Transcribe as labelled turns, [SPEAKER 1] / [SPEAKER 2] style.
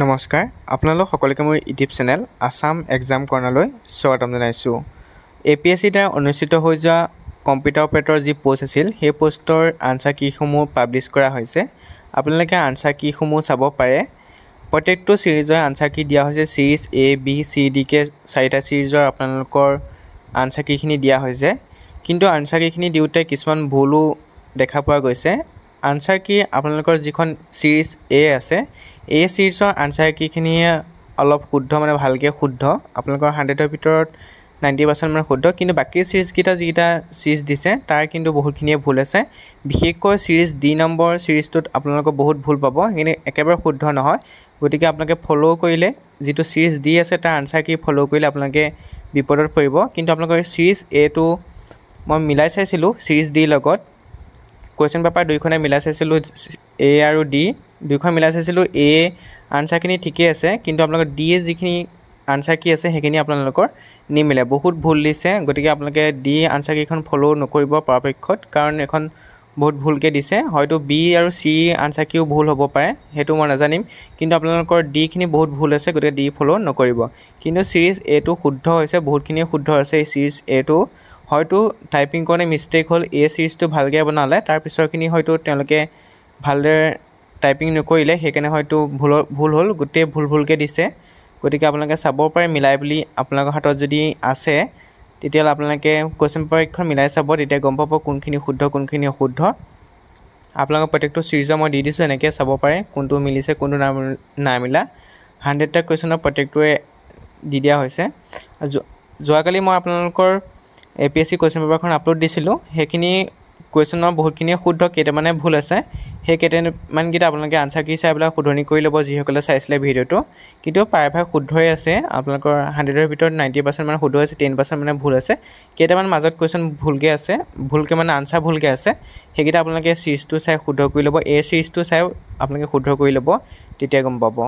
[SPEAKER 1] নমস্কাৰ আপোনালোক সকলোকে মোৰ ইউটিউব চেনেল আসাম এক্সাম কৰ্ণাৰলৈ স্বাগতম জনাইছোঁ। APSC দ্বাৰা অনুষ্ঠিত হৈ যোৱা কম্পিউটাৰ অপাৰেটৰ যি পোষ্ট আছিল সেই পোষ্টৰ আনসাৰ কীসমূহ পাব্লিছ কৰা হৈছে। আপোনালোকে আনসাৰ কীসমূহ চাব পাৰে। প্ৰত্যেকটো সিৰিজৰ আনসাৰ কী দিয়া হৈছে। সিৰিজ A B C D কে 4টা সিৰিজৰ আপোনালোকৰ আনসাৰ কীখিনি দিয়া হৈছে। কিন্তু আনসাৰ কীখিনি দিওঁতে কিছুমান ভুলো দেখা পোৱা গৈছে। আনসাৰ কী আপোনালোকৰ যিখন সিৰিজ A আছে এই সিৰিজৰ আনসাৰ কীখিনিয়ে অলপ শুদ্ধ ভালকৈ শুদ্ধ আপোনালোকৰ 100ৰ ভিতৰত 90% মানে শুদ্ধ, কিন্তু বাকী সিৰিজকেইটা যিকেইটা সিৰিজ দিছে তাৰ কিন্তু বহুতখিনিয়ে ভুল আছে। বিশেষকৈ সিৰিজ D নম্বৰ সিৰিজটোত আপোনালোকৰ বহুত ভুল পাব, সেইখিনি একেবাৰে শুদ্ধ নহয়। গতিকে আপোনালোকে ফ'ল' কৰিলে যিটো সিৰিজ D আছে তাৰ আনসাৰ কী ফ'ল' কৰিলে আপোনালোকে বিপদত পৰিব। কিন্তু আপোনালোকৰ সিৰিজ Aটো মই মিলাই চাইছিলোঁ সিৰিজ D লগত কুৱেশ্যন পেপাৰ দুইখনে মিলাই চাইছিলোঁ। A আৰু D দুইখন মিলাই চাইছিলোঁ। A আনসাৰখিনি ঠিকেই আছে, কিন্তু আপোনালোকৰ D যিখিনি আনসাৰ কী আছে সেইখিনি আপোনালোকৰ নিমিলে, বহুত ভুল দিছে। গতিকে আপোনালোকে D আনসাৰ কীখন ফ'ল' নকৰিব পৰাপক্ষত, কাৰণ এখন বহুত ভুলকৈ দিছে। হয়তো B আৰু C আনসাৰ কীও ভুল হ'ব পাৰে, সেইটো মই নাজানিম, কিন্তু আপোনালোকৰ Dখিনি বহুত ভুল আছে, গতিকে D ফ'ল' নকৰিব। কিন্তু সিৰিজ Aটো শুদ্ধ হৈছে, বহুতখিনিয়ে শুদ্ধ আছে। এই সিৰিজ Aটো হয়তো টাইপিং কৰোঁতে মিষ্টেক হ'ল, A সিৰিজটো ভালকৈ বনালে, তাৰ পিছৰখিনি হয়তো তেওঁলোকে ভালদৰে টাইপিং নকৰিলে, সেইকাৰণে হয়তো ভুল হ'ল, গোটেই ভুলকৈ দিছে। গতিকে আপোনালোকে চাব পাৰে মিলাই বুলি, আপোনালোকৰ হাতত যদি আছে তেতিয়াহ'লে আপোনালোকে কুৱেশ্যন পেপাৰখন মিলাই চাব, তেতিয়া গম পাব কোনখিনি শুদ্ধ কোনখিনি অশুদ্ধ। আপোনালোকৰ প্ৰত্যেকটো সিৰিজৰ মই দি দিছোঁ, এনেকৈ চাব পাৰে কোনটো মিলিছে কোনটো নাই মিলা। 100টা কুৱেশ্যনৰ প্ৰত্যেকটোৱে দি দিয়া হৈছে। যোৱাকালি মই আপোনালোকৰ APSC কুৱেশ্যন পেপাৰখন আপলোড দিছিলোঁ, সেইখিনি কুৱেশ্যনৰ বহুতখিনিয়ে শুদ্ধ, কেইটামানে ভুল আছে। সেই কেইটামানকেইটা আপোনালোকে আনসাৰ কী চাই পেলাই শুধৰণি কৰি ল'ব যিসকলে চাইছিলে ভিডিঅ'টো। কিন্তু প্ৰায়ভাগ শুদ্ধই আছে, আপোনালোকৰ 100ৰ ভিতৰত 90% মানে শুদ্ধ আছে, 10% মানে ভুল আছে। কেইটামান মাজত কুৱেশ্যন ভুলকৈ আছে, ভুলকৈ মানে আনসাৰ ভুলকৈ আছে, সেইকেইটা আপোনালোকে সিৰিজটো চাই শুদ্ধ কৰি ল'ব। A সিৰিজটো চাই আপোনালোকে শুদ্ধ কৰি ল'ব, তেতিয়া গম পাব।